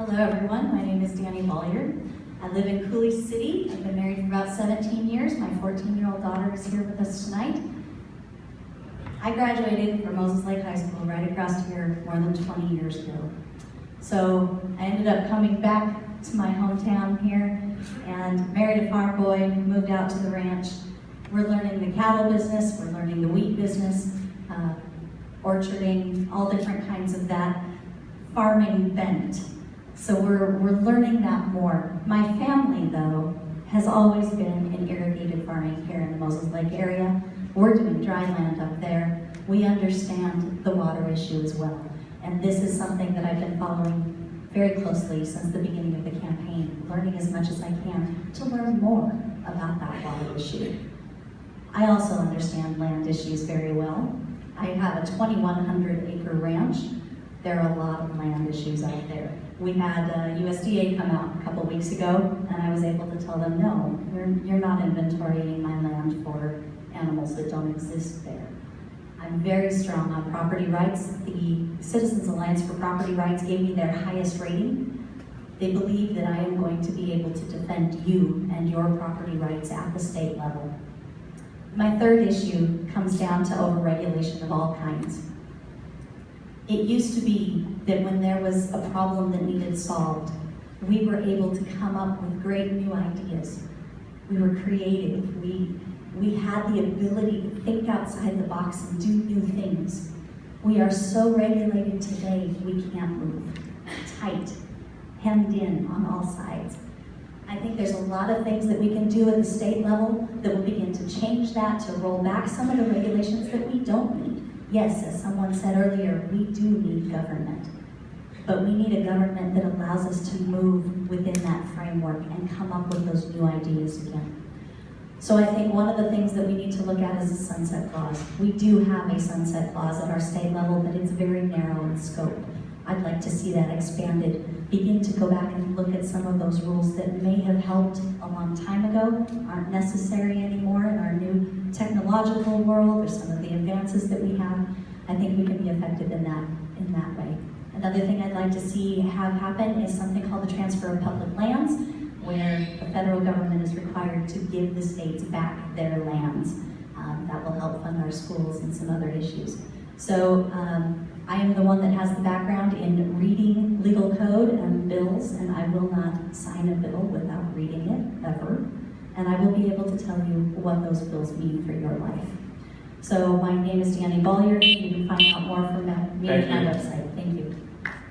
Hello everyone, my name is Dani Bolyard. I live in Cooley City. I've been married for about 17 years. My 14-year-old daughter is here with us tonight. I graduated from Moses Lake High School right across here more than 20 years ago. So I ended up coming back to my hometown here and married a farm boy, moved out to the ranch. We're learning the cattle business, we're learning the wheat business, orcharding, all different kinds of that farming bent. So we're learning that more. My family, though, has always been in irrigated farming here in the Moses Lake area. We're doing dry land up there. We understand the water issue as well. And this is something that I've been following very closely since the beginning of the campaign, learning as much as I can to learn more about that water issue. I also understand land issues very well. I have a 2,100 acre ranch. There are a lot of land issues out there. We had USDA come out a couple weeks ago, and I was able to tell them, no, you're not inventorying my land for animals that don't exist there. I'm very strong on property rights. The Citizens Alliance for Property Rights gave me their highest rating. They believe that I am going to be able to defend you and your property rights at the state level. My third issue comes down to overregulation of all kinds. It used to be that when there was a problem that needed solved, we were able to come up with great new ideas. We were creative. We had the ability to think outside the box and do new things. We are so regulated today, we can't move. Tight, hemmed in on all sides. I think there's a lot of things that we can do at the state level that will begin to change that, to roll back some of the regulations that we don't need. Yes, as someone said earlier, we do need government, but we need a government that allows us to move within that framework and come up with those new ideas again. So I think one of the things that we need to look at is a sunset clause. We do have a sunset clause at our state level, but it's very narrow in scope. I'd like to see that expanded, begin to go back and look at some of those rules that may have helped a long time ago, aren't necessary anymore in our new technological world or some of the advances that we have. I think we can be effective in that way. Another thing I'd like to see have happen is something called the transfer of public lands, where the federal government is required to give the states back their lands. That will help fund our schools and some other issues. So I am the one that has the background in reading legal code and bills, and I will not sign a bill without reading it, ever. And I will be able to tell you what those bills mean for your life. So my name is Dani Bolyard. You can find out more from me on my website.